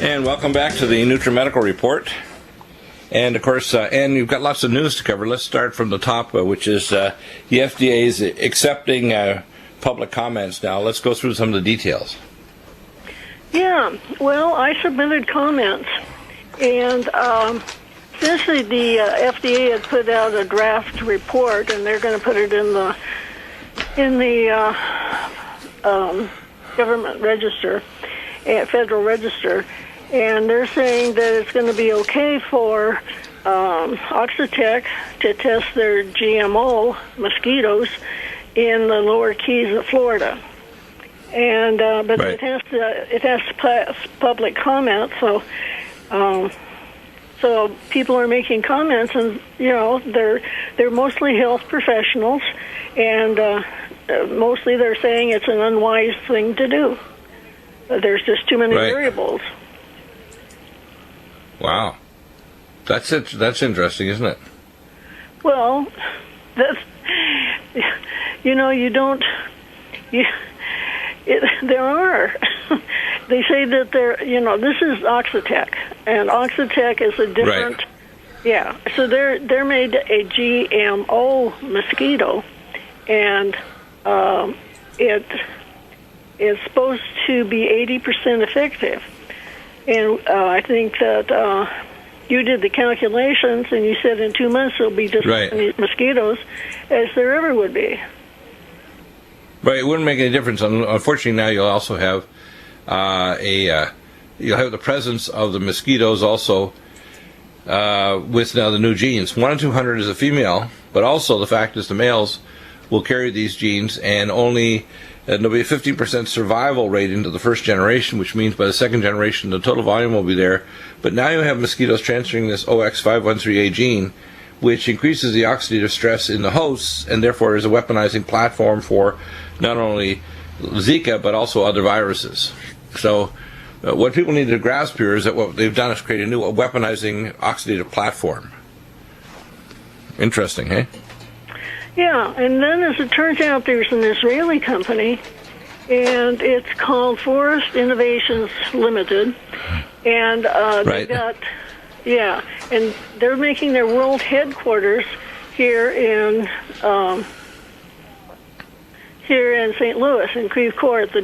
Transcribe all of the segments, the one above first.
And welcome back to the Nutrimedical Report. And of course, and you've got lots of news to cover. Let's start from the top, which is the FDA is accepting public comments now. Let's go through some of the details. Yeah, well, I submitted comments, and essentially the FDA had put out a draft report, and they're going to put it in the government register, Federal Register, and they're saying that it's going to be okay for Oxitec to test their GMO mosquitoes in the lower Keys of Florida, and but right. it has to pass public comment, so people are making comments, and they're mostly health professionals, and mostly they're saying it's an unwise thing to do. There's just too many variables. Wow, that's interesting, isn't it? Well, that's there are. They say that this is Oxitec, and Oxitec is a different. Right. Yeah, so they're made a GMO mosquito, and it is supposed to be 80% effective. And I think that you did the calculations, and you said in 2 months there'll be just as many mosquitoes as there ever would be. Right, it wouldn't make any difference. Unfortunately, now you'll also have you'll have the presence of the mosquitoes also with now the new genes. 1 in 200 is a female, but also the fact is the males will carry these genes, and only there'll be a 15% survival rate into the first generation, which means by the second generation the total volume will be there. But now you have mosquitoes transferring this OX513A gene, which increases the oxidative stress in the hosts, and therefore is a weaponizing platform for not only ZIKA but also other viruses. So what people need to grasp here is that what they've done is create a new weaponizing oxidative platform. Interesting, hey? Yeah, and then as it turns out, there's an Israeli company, and it's called Forest Innovations Limited, and they've got, and they're making their world headquarters here in St. Louis, in Creve Coeur, at the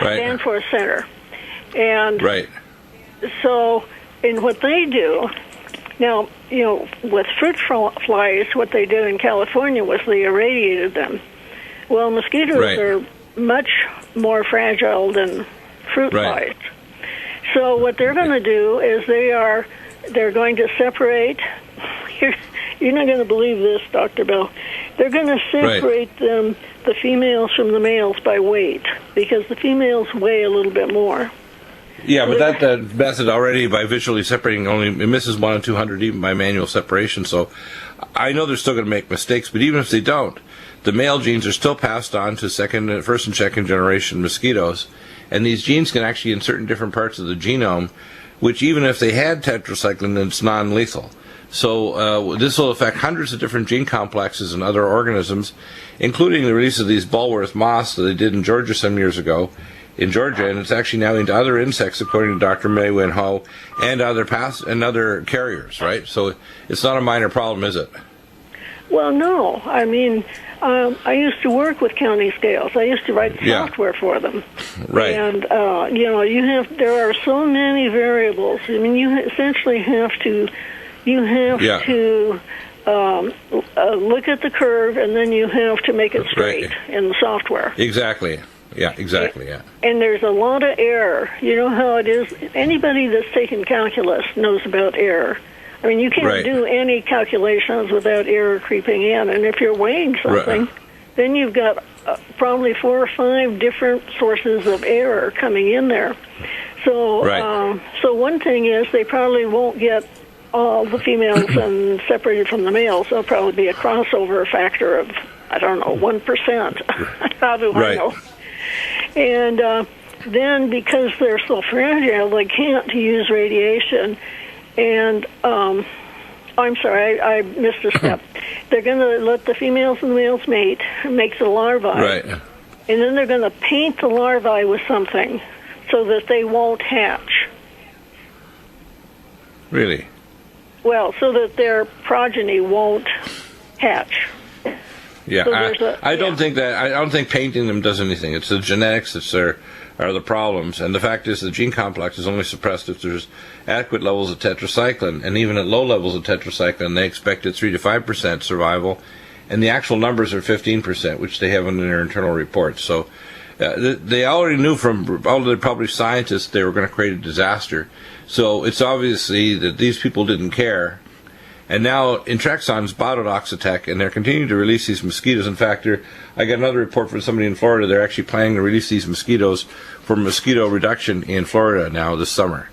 Danforth Center, and so, and what they do. Now, with fruit flies, what they did in California was they irradiated them. Well, mosquitoes are much more fragile than fruit flies. So what they're going to do is they're going to separate. You're not going to believe this, Dr. Bell. They're going to separate them, the females from the males, by weight, because the females weigh a little bit more. Yeah, but that method already, by visually separating, only it misses 1 in 200 even by manual separation. So I know they're still going to make mistakes, but even if they don't, the male genes are still passed on to first and second generation mosquitoes, and these genes can actually insert in different parts of the genome, which even if they had tetracycline, it's non-lethal. So this will affect hundreds of different gene complexes in other organisms, including the release of these Bulworth moths that they did in Georgia some years ago. In Georgia, and it's actually now into other insects, according to Dr. May Wen Ho, and other carriers, right? So it's not a minor problem, is it? Well, no. I mean, I used to work with counting scales. I used to write software for them. Right. And there are so many variables. I mean, you essentially have to look at the curve, and then you have to make it straight in the software. Exactly. Yeah, exactly, yeah. And there's a lot of error. You know how it is? Anybody that's taken calculus knows about error. I mean, you can't do any calculations without error creeping in. And if you're weighing something, then you've got probably 4 or 5 different sources of error coming in there. So, so one thing is they probably won't get all the females and separated from the males. There'll probably be a crossover factor of, I don't know, 1%. How do I know? And then because they're so fragile, they can't use radiation. And I'm sorry, I missed a step. They're going to let the females and the males mate, make the larvae. And then they're going to paint the larvae with something so that they won't hatch. Really? Well, so that their progeny won't hatch. Yeah, So I don't think that. I don't think painting them does anything. It's the genetics that are the problems, and the fact is the gene complex is only suppressed if there's adequate levels of tetracycline, and even at low levels of tetracycline, they expected 3 to 5% survival, and the actual numbers are 15%, which they have in their internal reports. So they already knew from all the published scientists they were going to create a disaster. So it's obviously that these people didn't care. And now Intrexon's bought out Oxitec, and they're continuing to release these mosquitoes. In fact, I got another report from somebody in Florida. They're actually planning to release these mosquitoes for mosquito reduction in Florida now this summer.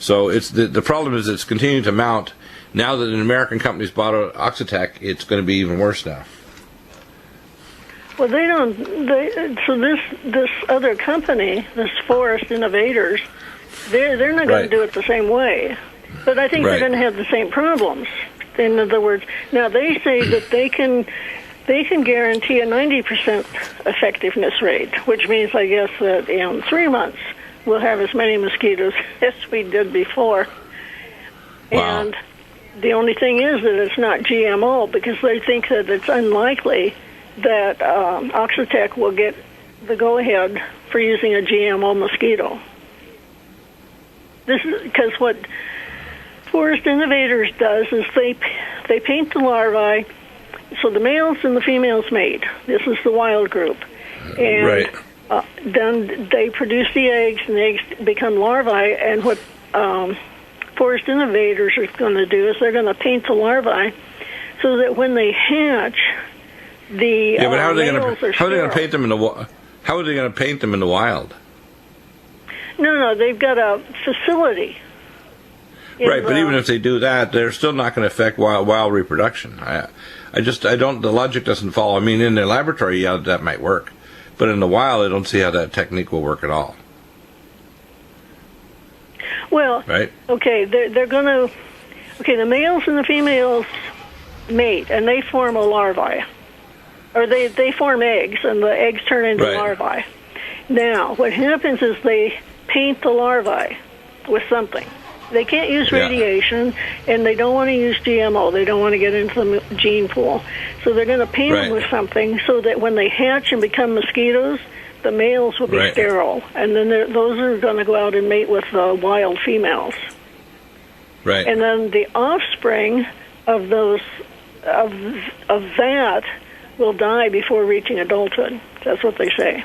So it's the problem is it's continuing to mount. Now that an American company's bought out Oxitec, it's going to be even worse now. Well, they don't. So this other company, this Forest Innovators, they're not going to do it the same way. But I think they're going to have the same problems. In other words, now they say that they can guarantee a 90% effectiveness rate, which means, I guess, that in 3 months we'll have as many mosquitoes as we did before. Wow. And the only thing is that it's not GMO, because they think that it's unlikely that Oxitec will get the go-ahead for using a GMO mosquito. This is because what Forest Innovators does is they paint the larvae, so the males and the females mate. This is the wild group. And then they produce the eggs, and the eggs become larvae, and what Forest Innovators are going to do is they're going to paint the larvae so that when they hatch, the but how are they going to paint them in the how are they going to paint them in the wild? No, they've got a facility. Right, but even if they do that, they're still not going to affect wild reproduction. I don't. The logic doesn't follow. I mean, in their laboratory, yeah, that might work, but in the wild, I don't see how that technique will work at all. Well, okay, they're going to. Okay, the males and the females mate, and they form a larvae, or they form eggs, and the eggs turn into larvae. Now, what happens is they paint the larvae with something. They can't use radiation, and they don't want to use GMO. They don't want to get into the gene pool. So they're going to paint them with something so that when they hatch and become mosquitoes, the males will be sterile. And then those are going to go out and mate with wild females. Right. And then the offspring of those of that will die before reaching adulthood. That's what they say.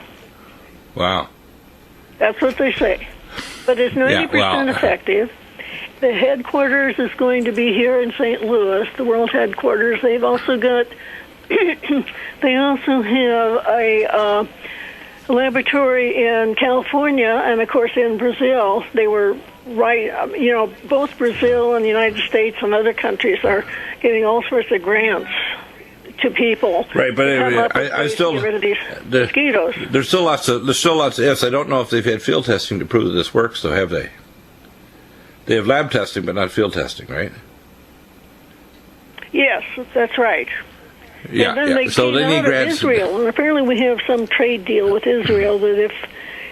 Wow. That's what they say. But it's 90% effective. The headquarters is going to be here in St. Louis, the world headquarters. They've also got, they also have a laboratory in California and, of course, in Brazil. They were both Brazil and the United States and other countries are giving all sorts of grants to people. Right, but I still get rid of these mosquitoes. There's still lots of ifs. I don't know if they've had field testing to prove that this works, though, have they? They have lab testing, but not field testing, right? Yes, that's right. Yeah, and then they so they need grants. Israel, and apparently we have some trade deal with Israel that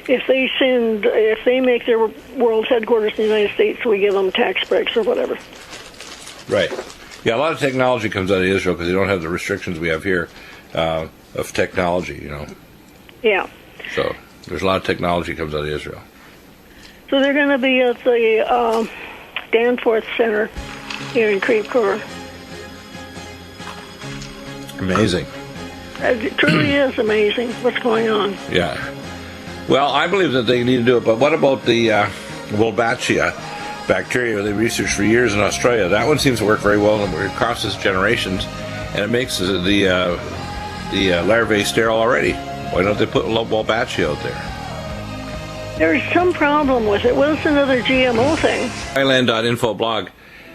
if they make their world headquarters in the United States, we give them tax breaks or whatever. Right. Yeah, a lot of technology comes out of Israel because they don't have the restrictions we have here of technology, Yeah. So there's a lot of technology comes out of Israel. So they're going to be at the Danforth Center here in Creve Coeur. Amazing. It truly is amazing what's going on. Yeah. Well, I believe that they need to do it, but what about the Wolbachia bacteria they researched for years in Australia? That one seems to work very well and it crosses generations, and it makes the larvae sterile already. Why don't they put Wolbachia out there? There's some problem with it. Well, it's another GMO thing. Thailand.info blog.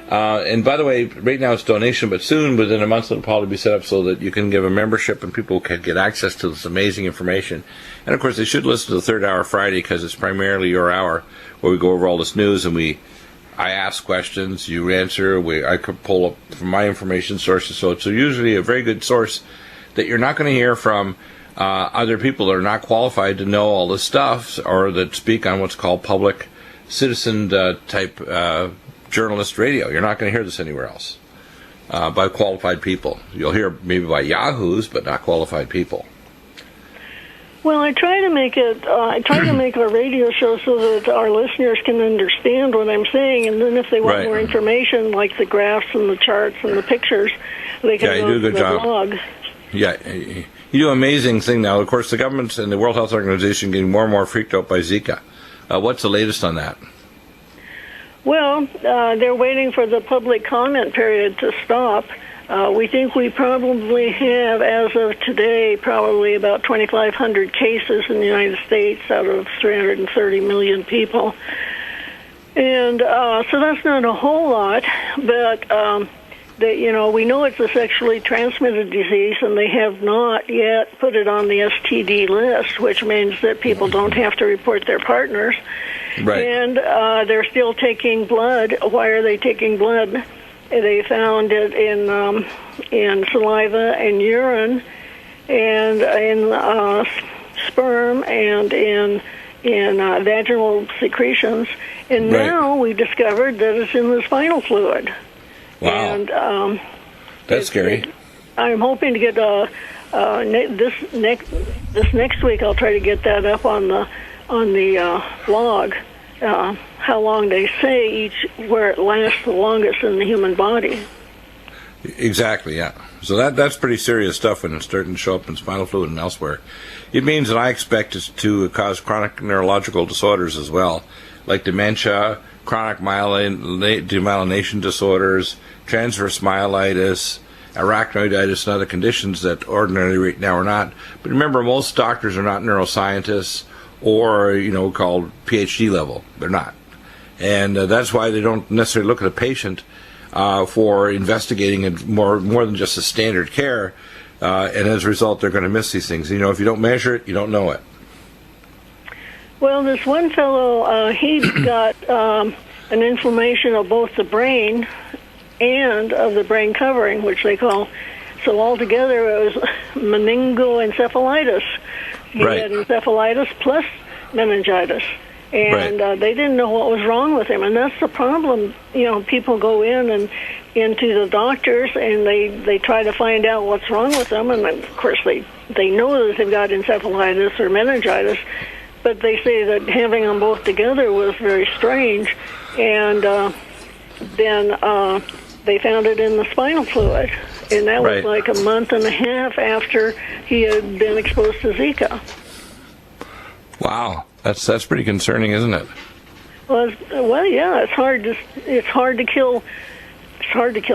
And by the way, right now it's donation, but soon, within a month, it'll probably be set up so that you can give a membership and people can get access to this amazing information. And of course, they should listen to the Third Hour Friday because it's primarily your hour where we go over all this news and I ask questions, you answer. I could pull up from my information sources, so it's usually a very good source that you're not going to hear from other people that are not qualified to know all this stuff or that speak on what's called public citizen type journalist radio. You're not going to hear this anywhere else by qualified people. You'll hear maybe by yahoos, but not qualified people. Well, I try to make it. I try to make our radio show so that our listeners can understand what I'm saying, and then if they want more information, like the graphs and the charts and the pictures, they can go to the blog. Yeah, you do an amazing thing now. Of course, the government and the World Health Organization getting more and more freaked out by ZIKA. What's the latest on that? Well, they're waiting for the public comment period to stop. We think we probably have, as of today, probably about 2,500 cases in the United States out of 330 million people. And so that's not a whole lot, but we know it's a sexually transmitted disease, and they have not yet put it on the STD list, which means that people don't have to report their partners. Right. And they're still taking blood. Why are they taking blood? They found it in saliva and urine, and in sperm, and in vaginal secretions. And now we discovered that it's in the spinal fluid. Wow. And that's scary. I'm hoping to get this next week. I'll try to get that up on the blog. How long they say where it lasts the longest in the human body. Exactly, yeah. So that's pretty serious stuff when it's starting to show up in spinal fluid and elsewhere. It means that I expect it to cause chronic neurological disorders as well, like dementia, chronic demyelination disorders, transverse myelitis, arachnoiditis, and other conditions that ordinarily right now are not. But remember, most doctors are not neuroscientists or, called PhD level. They're not. And that's why they don't necessarily look at a patient for investigating it more than just a standard care. And as a result, they're going to miss these things. If you don't measure it, you don't know it. Well, this one fellow, he got an inflammation of both the brain and of the brain covering, which they call, so altogether it was meningoencephalitis. He had encephalitis plus meningitis. And they didn't know what was wrong with him, and that's the problem. People go into the doctors and they try to find out what's wrong with them, and of course they know that they've got encephalitis or meningitis, but they say that having them both together was very strange, and then they found it in the spinal fluid, and that was like a month and a half after he had been exposed to Zika. Wow. That's pretty concerning, isn't it? Well, yeah. It's hard to kill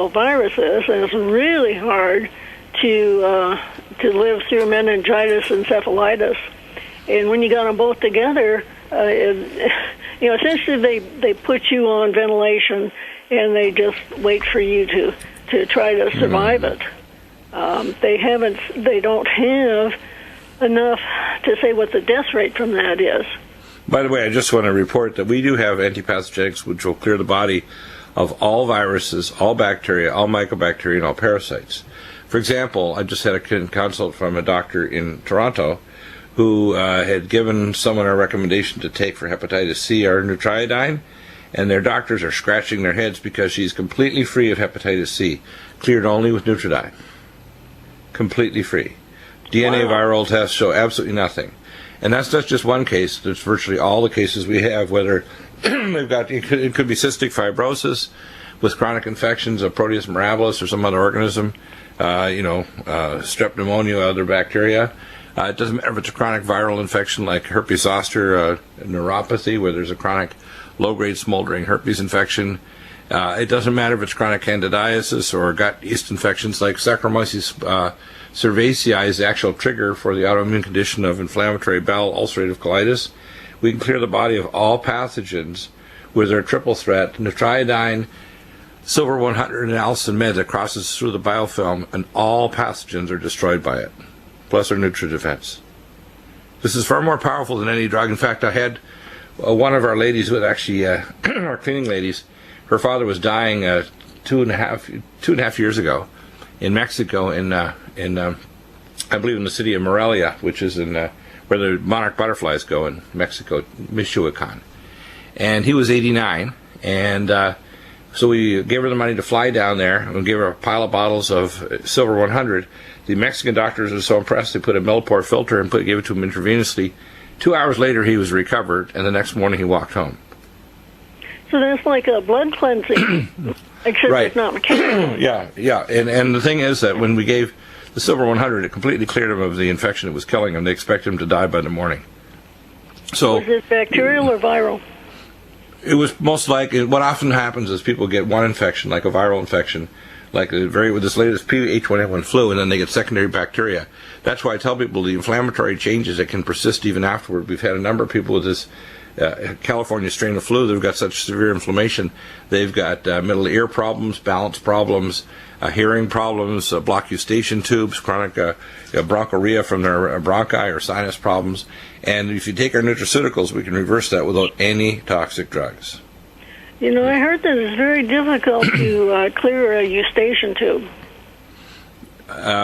viruses, and it's really hard to live through meningitis and encephalitis. And when you got them both together, essentially they put you on ventilation, and they just wait for you to try to survive it. They don't have enough to say what the death rate from that is. By the way, I just want to report that we do have antipathogenics which will clear the body of all viruses, all bacteria, all mycobacteria, and all parasites. For example, I just had a consult from a doctor in Toronto who had given someone a recommendation to take for hepatitis C our Nutrimedical, and their doctors are scratching their heads because she's completely free of hepatitis C, cleared only with Nutrimedical. Completely free. DNA viral tests show absolutely nothing. And that's just one case. There's virtually all the cases we have, whether they've got, it could be cystic fibrosis with chronic infections of Proteus mirabilis or some other organism, strep pneumonia, other bacteria. It doesn't matter if it's a chronic viral infection like herpes zoster neuropathy, where there's a chronic low-grade smoldering herpes infection. It doesn't matter if it's chronic candidiasis or gut yeast infections like Saccharomyces cerevisiae is the actual trigger for the autoimmune condition of inflammatory bowel ulcerative colitis. We can clear the body of all pathogens with our triple threat, Nutrimedical, Silver 100, and Allicin Med that crosses through the biofilm, and all pathogens are destroyed by it, plus our NutriDefense. This is far more powerful than any drug. In fact, I had one of our ladies with actually, our cleaning ladies, her father was dying 2.5 years ago in Mexico, in a I believe in the city of Morelia, which is in where the monarch butterflies go in Mexico, Michoacan. And he was 89, and so we gave her the money to fly down there, and we gave her a pile of bottles of Silver 100. The Mexican doctors were so impressed, they put a Millipore filter and gave it to him intravenously. 2 hours later, he was recovered, and the next morning he walked home. So that's like a blood cleansing, except right. It's not mechanical. Yeah. And the thing is that when we gave the Silver 100, it completely cleared him of the infection that was killing him. They expected him to die by the morning. So was it bacterial or viral? It was most likely. What often happens is people get one infection, like a viral infection, like with this latest H1N1 flu, and then they get secondary bacteria. That's why I tell people the inflammatory changes that can persist even afterward. We've had a number of people with this California strain of flu. They've got such severe inflammation. They've got middle ear problems, balance problems, hearing problems, blocked eustachian tubes, chronic bronchorrhea from their bronchi or sinus problems. And if you take our nutraceuticals, we can reverse that without any toxic drugs. You know, I heard that it's very difficult to clear a eustachian tube.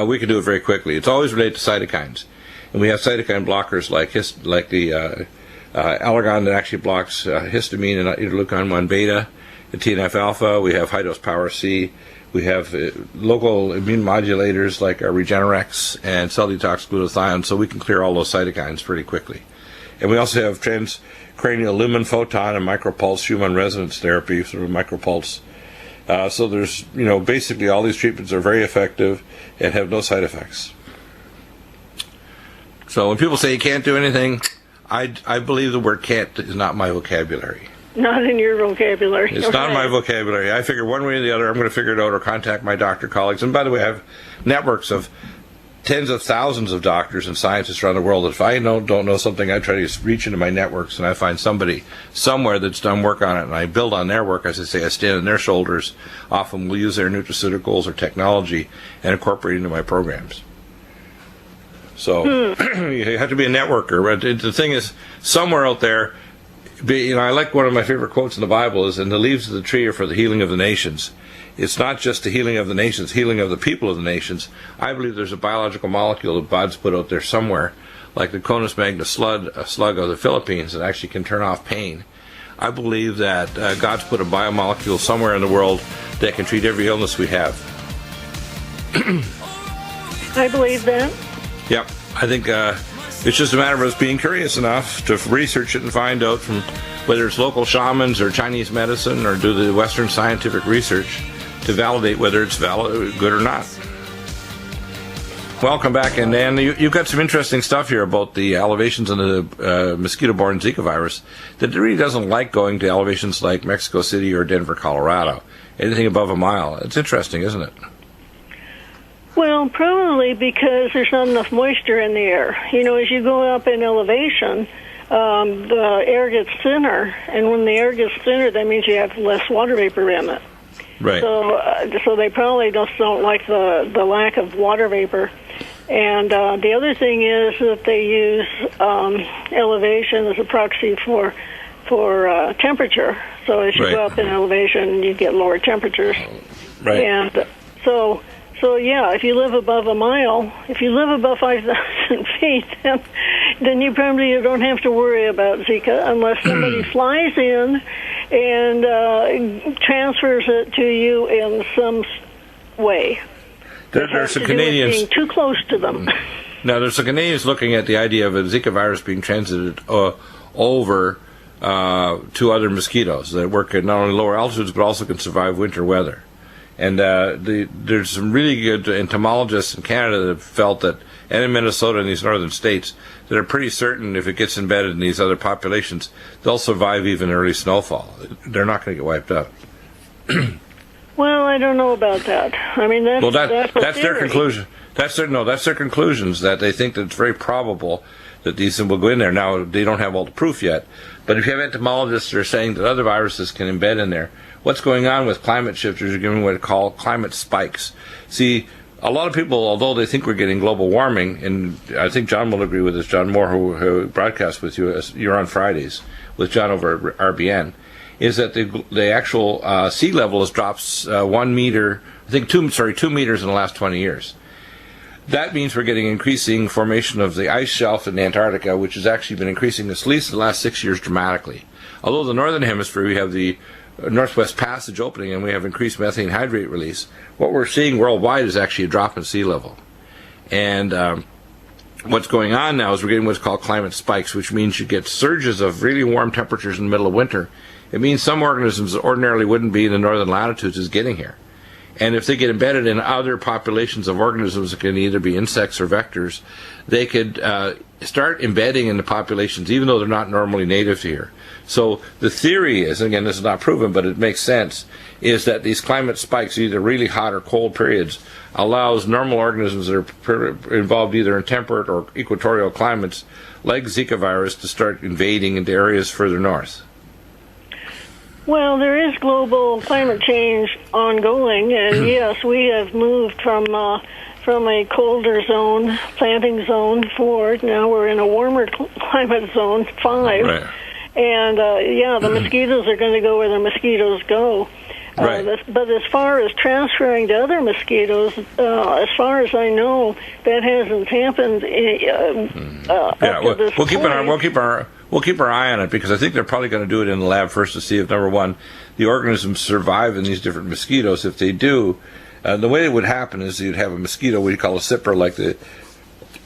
We can do it very quickly. It's always related to cytokines. And we have cytokine blockers like the Allergon that actually blocks histamine and interleukin-1 beta, the TNF-alpha. We have high-dose Power C. We have local immune modulators like Regenerex and cell detox glutathione, so we can clear all those cytokines pretty quickly. And we also have transcranial lumen photon and micropulse human resonance therapy, sort of micropulse. So there's, basically all these treatments are very effective and have no side effects. So when people say you can't do anything, I believe the word can't is not my vocabulary. Not in your vocabulary. It's not in my vocabulary. I figure one way or the other I'm going to figure it out or contact my doctor colleagues. And by the way, I have networks of tens of thousands of doctors and scientists around the world. If I don't know something, I try to reach into my networks and I find somebody somewhere that's done work on it, and I build on their work. As I say, I stand on their shoulders. Often we'll use their nutraceuticals or technology and incorporate it into my programs. So you have to be a networker. But the thing is, somewhere out there, I like one of my favorite quotes in the Bible is, "And the leaves of the tree are for the healing of the nations." It's not just the healing of the nations, healing of the people of the nations. I believe there's a biological molecule that God's put out there somewhere, like the Conus magna slug of the Philippines, that actually can turn off pain. I believe that God's put a biomolecule somewhere in the world that can treat every illness we have. I believe that. Yep. I think it's just a matter of us being curious enough to research it and find out from whether it's local shamans or Chinese medicine or do the Western scientific research to validate whether it's good or not. Welcome back, and Dan, you've got some interesting stuff here about the elevations in the mosquito-borne Zika virus that really doesn't like going to elevations like Mexico City or Denver, Colorado. Anything above a mile. It's interesting, isn't it? Well, probably because there's not enough moisture in the air. As you go up in elevation, the air gets thinner, and when the air gets thinner, that means you have less water vapor in it. Right. So they probably just don't like the lack of water vapor. And the other thing is that they use elevation as a proxy for temperature. So as you go up in elevation, you get lower temperatures. Right. And so yeah, if you live above a mile, if you live above 5,000 feet, then you probably don't have to worry about Zika unless somebody flies in and transfers it to you in some way. There's some Canadians being too close to them. Now, there's some Canadians looking at the idea of a Zika virus being transited over to other mosquitoes that work at not only lower altitudes but also can survive winter weather. And there's some really good entomologists in Canada that have felt that, and in Minnesota and these northern states, that are pretty certain if it gets embedded in these other populations, they'll survive even early snowfall. They're not going to get wiped out. Well, I don't know about that. I mean, that's their conclusion. That's their conclusions, that they think that it's very probable that these will go in there. Now, they don't have all the proof yet, but if you have entomologists that are saying that other viruses can embed in there, what's going on with climate shifters are giving what are called climate spikes. See, a lot of people, although they think we're getting global warming, and I think John will agree with this, John Moore, who broadcasts with you, you're on Fridays with John over at RBN, is that the actual sea level has dropped 1 meter, I think 2 meters in the last 20 years. that means we're getting increasing formation of the ice shelf in Antarctica, which has actually been increasing at least in the last 6 years dramatically. Although the northern hemisphere, we have the Northwest Passage opening and we have increased methane hydrate release, what we're seeing worldwide is actually a drop in sea level. And what's going on now is we're getting what's called climate spikes, which means you get surges of really warm temperatures in the middle of winter. It means some organisms that ordinarily wouldn't be in the northern latitudes is getting here. And if they get embedded in other populations of organisms that can either be insects or vectors, they could start embedding in the populations even though they're not normally native to here. So the theory is, and again this is not proven but it makes sense, is that these climate spikes, either really hot or cold periods, allows normal organisms that are involved either in temperate or equatorial climates like Zika virus to start invading into areas further north. Well, there is global climate change ongoing, and yes, we have moved from a colder zone, planting zone 4. Now we're in a warmer climate zone 5. Right. And the mosquitoes are going to go where the mosquitoes go. Right. But as far as transferring to other mosquitoes, as far as I know, that hasn't happened. We'll keep our eye on it, because I think they're probably going to do it in the lab first to see if, number one, the organisms survive in these different mosquitoes. If they do, the way it would happen is you'd have a mosquito we call a sipper, like the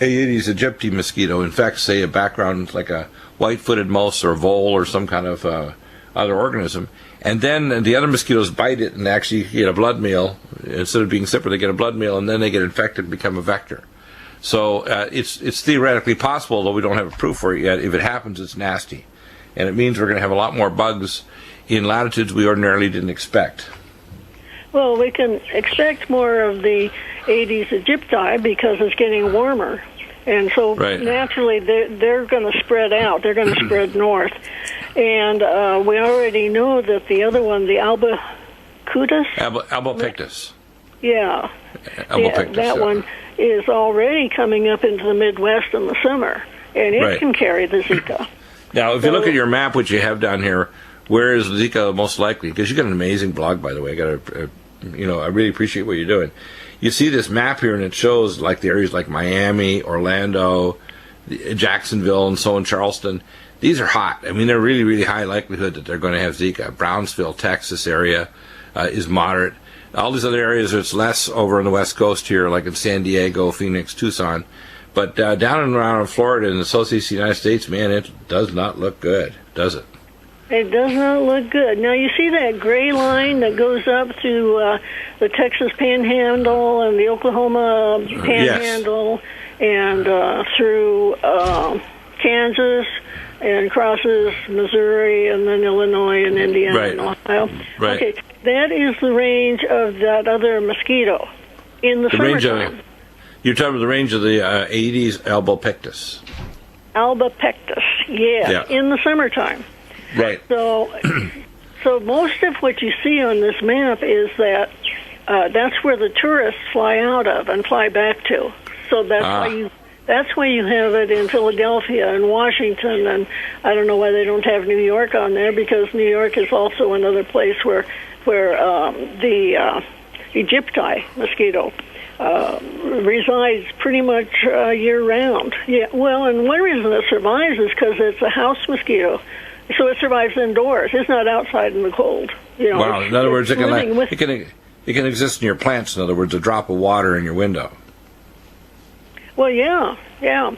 Aedes aegypti mosquito. In fact, say a background like a white-footed mouse or a vole or some kind of other organism. And then the other mosquitoes bite it and actually get a blood meal. Instead of being sipper, they get a blood meal, and then they get infected and become a vector. So it's theoretically possible, though we don't have a proof for it yet. If it happens, it's nasty. And it means we're going to have a lot more bugs in latitudes we ordinarily didn't expect. Well, we can expect more of the Aedes aegypti because it's getting warmer. And so naturally they're going to spread out. They're going to spread north. And we already know that the other one, the Albopictus. Yeah. Albopictus, that one is already coming up into the Midwest in the summer, and it can carry the Zika. Now, if you look at your map, which you have down here, where is Zika most likely? Because you got an amazing blog, by the way. I really appreciate what you're doing. You see this map here, and it shows like the areas like Miami, Orlando, Jacksonville, and so on, Charleston. These are hot. I mean, they're really, really high likelihood that they're going to have Zika. Brownsville, Texas area is moderate. All these other areas, it's less over on the West Coast here, like in San Diego, Phoenix, Tucson. But down and around Florida and the Southeast United States, man, it does not look good, does it? It does not look good. Now, you see that gray line that goes up to the Texas Panhandle and the Oklahoma Panhandle and through Kansas and crosses Missouri and then Illinois and Indiana and Ohio. Right. Okay, that is the range of that other mosquito in the summertime. You're talking about the range of the Aedes albopictus. Albopictus, in the summertime. Right. So most of what you see on this map is that that's where the tourists fly out of and fly back to. So that's why you have it in Philadelphia and Washington, and I don't know why they don't have New York on there, because New York is also another place where the Aegypti mosquito resides pretty much year-round. Yeah, well, and one reason it survives is because it's a house mosquito, so it survives indoors. It's not outside in the cold. Wow. In other words, it can exist in your plants. In other words, a drop of water in your window. Well, yeah. A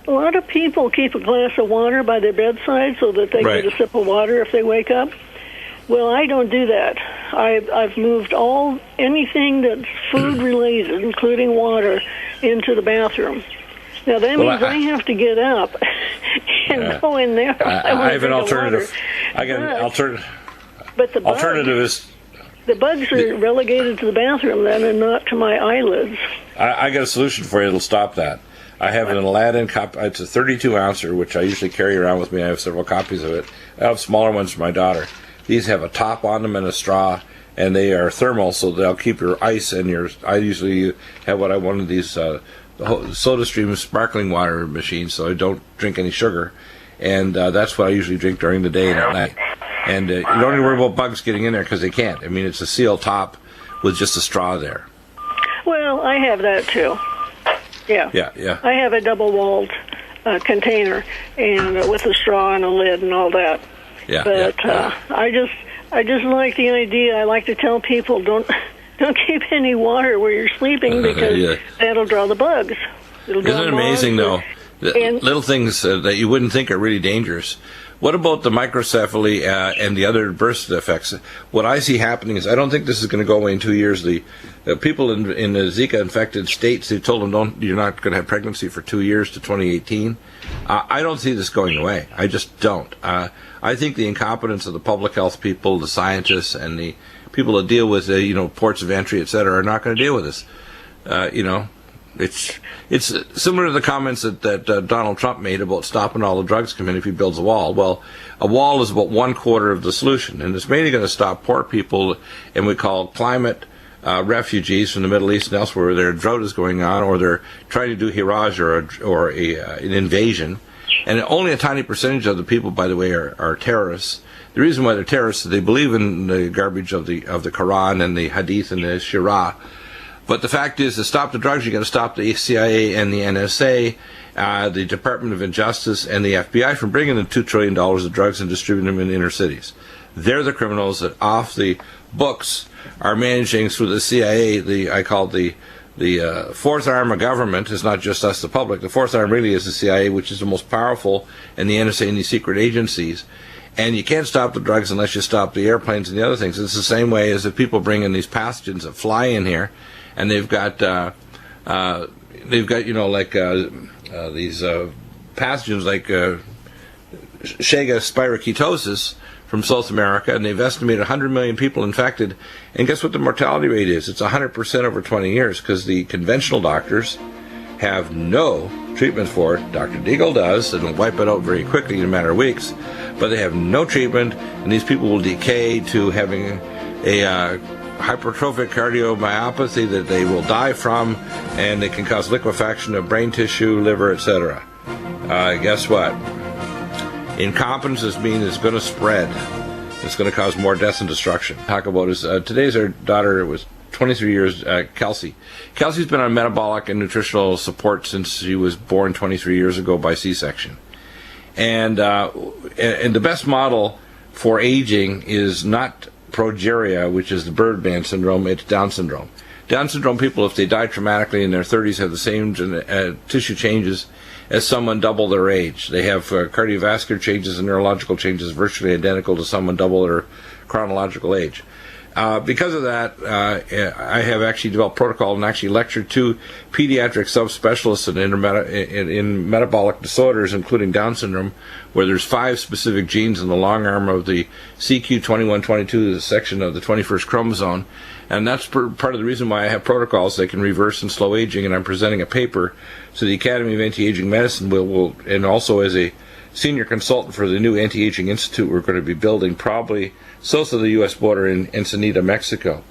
lot of people keep a glass of water by their bedside so that they get a sip of water if they wake up. Well, I don't do that. I've moved anything that's food-related, including water, into the bathroom. Now, that means I have to get up and go in there. I have an alternative. But the alternative is... The bugs are relegated to the bathroom then and not to my eyelids. I got a solution for you that'll stop that. I have an Aladdin cup. It's a 32-ouncer, which I usually carry around with me. I have several copies of it. I have smaller ones for my daughter. These have a top on them and a straw, and they are thermal, so they'll keep your ice and your... I usually have one of these SodaStream sparkling water machines, so I don't drink any sugar. And that's what I usually drink during the day and at night. And you don't need to worry about bugs getting in there because they can't. I mean, it's a sealed top with just a straw there. Well, I have that too. Yeah. Yeah. I have a double-walled container and with a straw and a lid and all that. Yeah. But I just like the idea. I like to tell people don't keep any water where you're sleeping because that'll draw the bugs. Isn't it amazing though? Little things that you wouldn't think are really dangerous. What about the microcephaly and the other birth defects? What I see happening is I don't think this is going to go away in 2 years. The people in the Zika infected states, they told them you're not going to have pregnancy for 2 years to 2018. I don't see this going away. I just don't. I think the incompetence of the public health people, the scientists, and the people that deal with ports of entry, et cetera, are not going to deal with this. It's similar to the comments that Donald Trump made about stopping all the drugs coming if he builds a wall. Well, a wall is about 1/4 of the solution, and it's mainly going to stop poor people, and we call climate refugees from the Middle East and elsewhere where their drought is going on, or they're trying to do HIRAJ or an invasion. And only a tiny percentage of the people, by the way, are terrorists. The reason why they're terrorists is they believe in the garbage of the Quran and the Hadith and the Shira. But the fact is, to stop the drugs, you've got to stop the CIA and the NSA, the Department of Injustice, and the FBI from bringing in $2 trillion of drugs and distributing them in inner cities. They're the criminals that, off the books, are managing through the CIA. I call the fourth arm of government. Is not just us, the public. The fourth arm really is the CIA, which is the most powerful, and the NSA and these secret agencies. And you can't stop the drugs unless you stop the airplanes and the other things. It's the same way as if people bring in these pathogens that fly in here. And they've got these pathogens like Shiga spiroketosis from South America, and they've estimated 100 million people infected. And guess what the mortality rate is? It's 100% over 20 years because the conventional doctors have no treatment for it. Dr. Deagle does, and will wipe it out very quickly in a matter of weeks. But they have no treatment, and these people will decay to having a hypertrophic cardiomyopathy that they will die from, and they can cause liquefaction of brain tissue, liver, etc. Guess what? Incompetence is going to spread. It's going to cause more death and destruction. Talk about is today's our daughter. It was 23 years. Kelsey. Kelsey's been on metabolic and nutritional support since she was born 23 years ago by C-section. And the best model for aging is not progeria, which is the Birdman syndrome. It's Down syndrome. Down syndrome people, if they die traumatically in their 30s, have the same tissue changes as someone double their age. They have cardiovascular changes and neurological changes virtually identical to someone double their chronological age. Because of that, I have actually developed protocol and actually lectured to pediatric subspecialists in metabolic disorders, including Down syndrome, where there's 5 specific genes in the long arm of the CQ2122 section of the 21st chromosome. And that's part of the reason why I have protocols that can reverse and slow aging, and I'm presenting a paper to the Academy of Anti-Aging Medicine, and also as a senior consultant for the new Anti-Aging Institute we're going to be building probably south of the U.S. border in Ensenada, Mexico.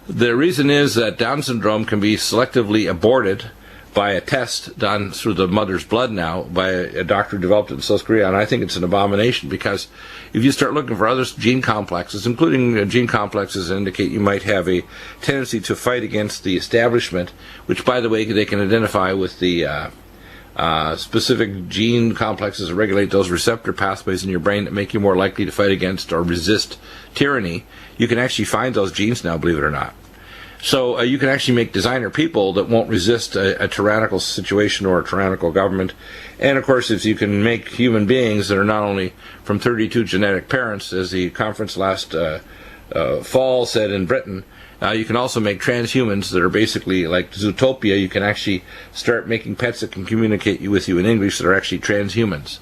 The reason is that Down syndrome can be selectively aborted by a test done through the mother's blood now by a doctor who developed it in South Korea, and I think it's an abomination because if you start looking for other gene complexes, including gene complexes that indicate you might have a tendency to fight against the establishment, which, by the way, they can identify with the specific gene complexes that regulate those receptor pathways in your brain that make you more likely to fight against or resist tyranny. You can actually find those genes now, believe it or not. So you can actually make designer people that won't resist a tyrannical situation or a tyrannical government. And, of course, if you can make human beings that are not only from 32 genetic parents, as the conference last fall said in Britain, you can also make transhumans that are basically like Zootopia. You can actually start making pets that can communicate with you in English that are actually transhumans.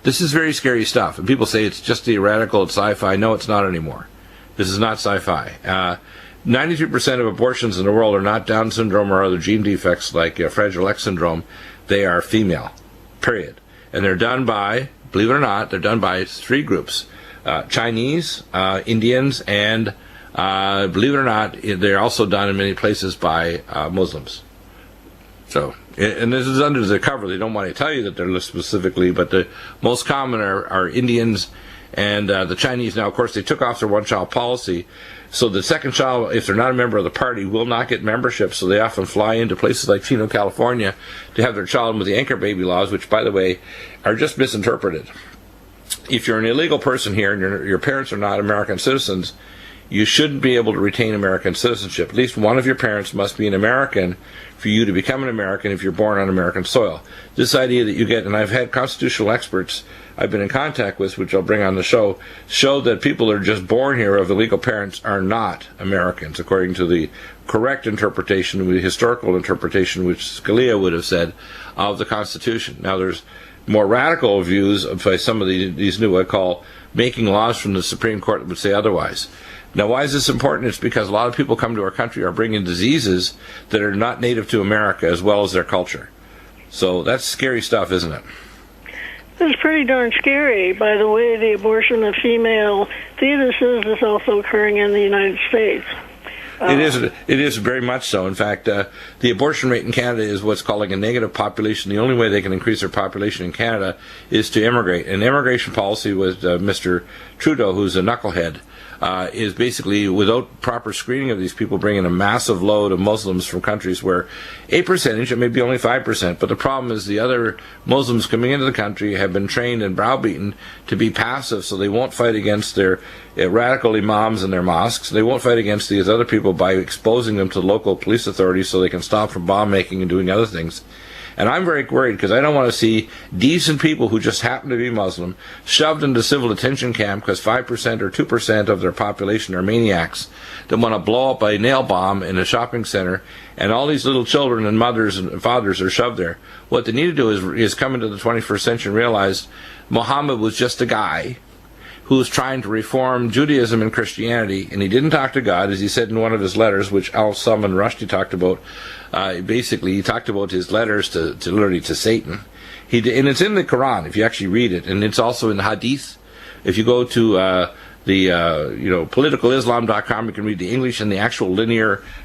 This is very scary stuff. And people say it's just theoretical, it's sci-fi. No, it's not anymore. This is not sci-fi. 93% of abortions in the world are not Down syndrome or other gene defects like Fragile X syndrome. They are female, period. And they're done by, believe it or not, they're done by 3 groups. Chinese, Indians, and believe it or not, they're also done in many places by Muslims. So, and this is under the cover. They don't want to tell you that they're listed specifically, but the most common are Indians And the Chinese now, of course, they took off their one-child policy. So the second child, if they're not a member of the party, will not get membership. So they often fly into places like Chino, California to have their child with the anchor baby laws, which, by the way, are just misinterpreted. If you're an illegal person here and your parents are not American citizens, you shouldn't be able to retain American citizenship. At least one of your parents must be an American for you to become an American if you're born on American soil. This idea that you get, and I've had constitutional experts I've been in contact with, which I'll bring on the show that people that are just born here of illegal parents are not Americans, according to the correct interpretation, the historical interpretation, which Scalia would have said, of the Constitution. Now, there's more radical views by some of these new, I call, making laws from the Supreme Court that would say otherwise. Now, why is this important? It's because a lot of people come to our country are bringing diseases that are not native to America as well as their culture. So that's scary stuff, isn't it? It's pretty darn scary. By the way, the abortion of female fetuses is also occurring in the United States. It is very much so. In fact, the abortion rate in Canada is what's called a negative population. The only way they can increase their population in Canada is to immigrate. And immigration policy with Mr. Trudeau, who's a knucklehead, is basically, without proper screening of these people, bringing a massive load of Muslims from countries where a percentage, it may be only 5%, but the problem is the other Muslims coming into the country have been trained and browbeaten to be passive, so they won't fight against their radical imams in their mosques. They won't fight against these other people by exposing them to local police authorities so they can stop from bomb making and doing other things. And I'm very worried because I don't want to see decent people who just happen to be Muslim shoved into civil detention camp because 5% or 2% of their population are maniacs that want to blow up a nail bomb in a shopping center, and all these little children and mothers and fathers are shoved there. What they need to do is come into the 21st century and realize Muhammad was just a guy who was trying to reform Judaism and Christianity, and he didn't talk to God, as he said in one of his letters, which Al-Salman Rushdie talked about. Basically, he talked about his letters to literally to Satan. And it's in the Quran, if you actually read it, and it's also in the Hadith. If you go to politicalislam.com, you can read the English and the actual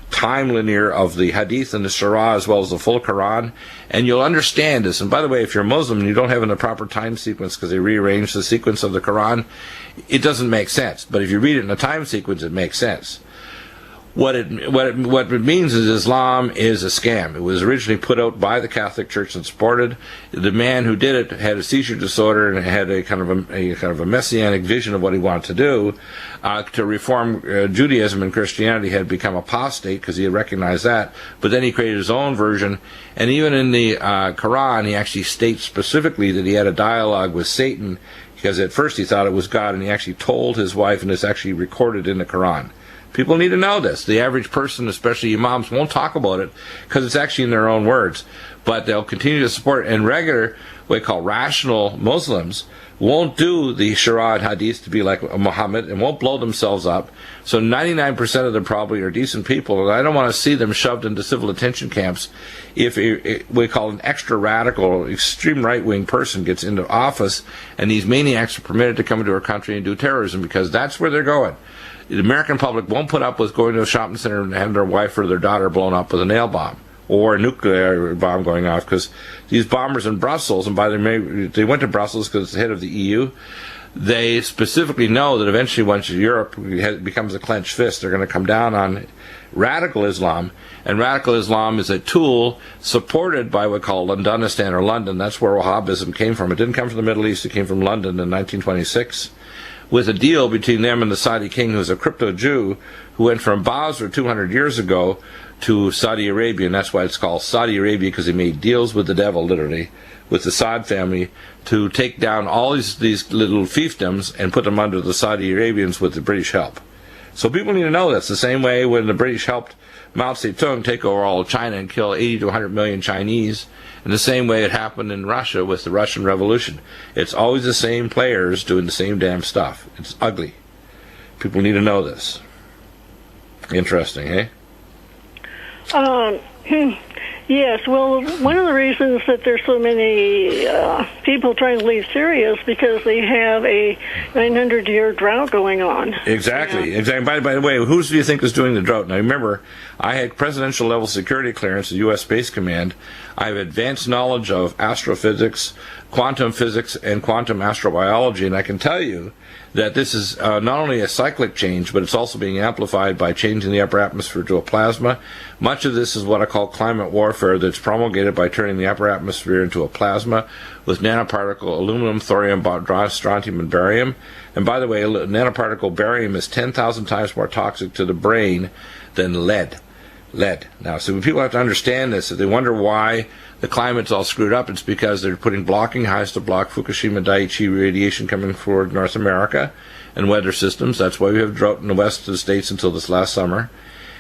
time linear of the Hadith and the Surah, as well as the full Quran, and you'll understand this. And by the way, if you're a Muslim and you don't have in the proper time sequence because they rearranged the sequence of the Quran, it doesn't make sense. But if you read it in a time sequence, it makes sense. What it means is Islam is a scam. It was originally put out by the Catholic Church and supported. The man who did it had a seizure disorder and had a kind of a messianic vision of what he wanted to do. To reform Judaism and Christianity had become apostate because he had recognized that. But then he created his own version. And even in the Quran, he actually states specifically that he had a dialogue with Satan because at first he thought it was God, and he actually told his wife, and it's actually recorded in the Quran. People need to know this. The average person, especially imams, won't talk about it because it's actually in their own words. But they'll continue to support it. And regular, what we call rational Muslims, won't do the Shura and Hadith to be like Muhammad and won't blow themselves up. So 99% of them probably are decent people. And I don't want to see them shoved into civil detention camps if we call an extra radical, extreme right-wing person gets into office and these maniacs are permitted to come into our country and do terrorism, because that's where they're going. The American public won't put up with going to a shopping center and having their wife or their daughter blown up with a nail bomb or a nuclear bomb going off, because these bombers in Brussels, and they went to Brussels because it's the head of the EU, they specifically know that eventually once Europe becomes a clenched fist, they're going to come down on radical Islam, and radical Islam is a tool supported by what we call Londonistan or London. That's where Wahhabism came from. It didn't come from the Middle East, it came from London in 1926. With a deal between them and the Saudi king, who's a crypto Jew, who went from Basra 200 years ago to Saudi Arabia, and that's why it's called Saudi Arabia, because he made deals with the devil, literally, with the Saud family, to take down all these little fiefdoms and put them under the Saudi Arabians with the British help. So people need to know that's the same way when the British helped Mao Zedong take over all of China and kill 80 to 100 million Chinese, in the same way it happened in Russia with the Russian Revolution. It's always the same players doing the same damn stuff. It's ugly. People need to know this. Interesting, eh? Yes, well, one of the reasons that there's so many people trying to leave Syria is because they have a 900-year drought going on. Exactly. Exactly. By the way, who do you think is doing the drought? Now, remember, I had presidential level security clearance at U.S. Space Command. I have advanced knowledge of astrophysics, quantum physics and quantum astrobiology, and I can tell you that this is not only a cyclic change, but it's also being amplified by changing the upper atmosphere to a plasma. Much of this is what I call climate warfare that's promulgated by turning the upper atmosphere into a plasma with nanoparticle aluminum, thorium, strontium, and barium. And by the way, nanoparticle barium is 10,000 times more toxic to the brain than lead. Now, so when people have to understand this, if they wonder why the climate's all screwed up, it's because they're putting blocking highs to block Fukushima Daiichi radiation coming forward North America and weather systems. That's why we have drought in the west of the states until this last summer.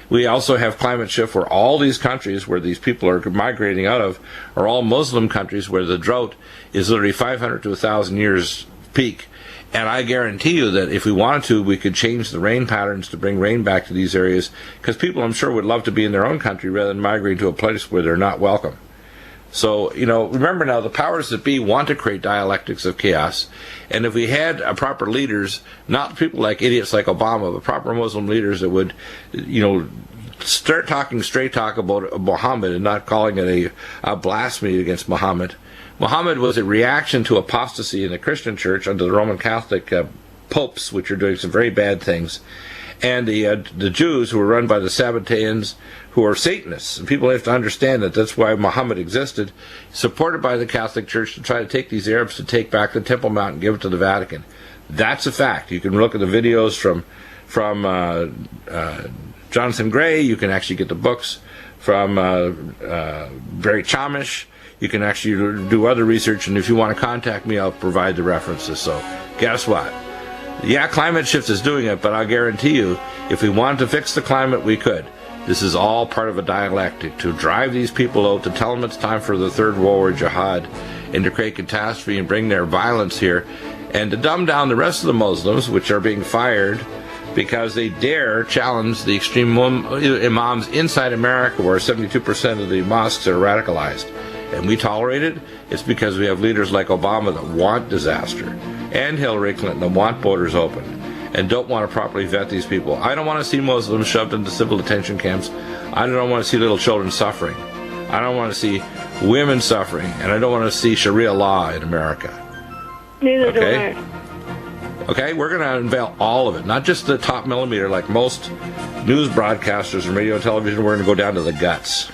We also have climate shift where all these countries where these people are migrating out of are all Muslim countries where the drought is literally 500 to 1,000 years peak. And I guarantee you that if we wanted to, we could change the rain patterns to bring rain back to these areas, because people, I'm sure, would love to be in their own country rather than migrating to a place where they're not welcome. So, remember now, the powers that be want to create dialectics of chaos, and if we had proper leaders, not people like idiots like Obama, but proper Muslim leaders that would, start talking straight talk about Muhammad and not calling it a blasphemy against Muhammad. Muhammad was a reaction to apostasy in the Christian church under the Roman Catholic popes, which are doing some very bad things, and the Jews, who were run by the Sabbateans, who are Satanists. And people have to understand that that's why Muhammad existed, supported by the Catholic Church to try to take these Arabs to take back the Temple Mount and give it to the Vatican. That's a fact. You can look at the videos from Jonathan Gray. You can actually get the books from Barry Chamish. You can actually do other research, and if you want to contact me, I'll provide the references. So guess what? Yeah, climate shift is doing it, but I'll guarantee you, if we wanted to fix the climate, we could. This is all part of a dialectic to drive these people out, to tell them it's time for the third war jihad, and to create catastrophe and bring their violence here, and to dumb down the rest of the Muslims, which are being fired because they dare challenge the extreme imams inside America, where 72% of the mosques are radicalized. And we tolerate it. It's because we have leaders like Obama that want disaster, and Hillary Clinton that want borders open and don't want to properly vet these people. I don't want to see Muslims shoved into civil detention camps. I don't want to see little children suffering. I don't want to see women suffering, and I don't want to see Sharia law in America. Neither do I. Okay, we're going to unveil all of it, not just the top millimeter like most news broadcasters and radio and television. We're going to go down to the guts.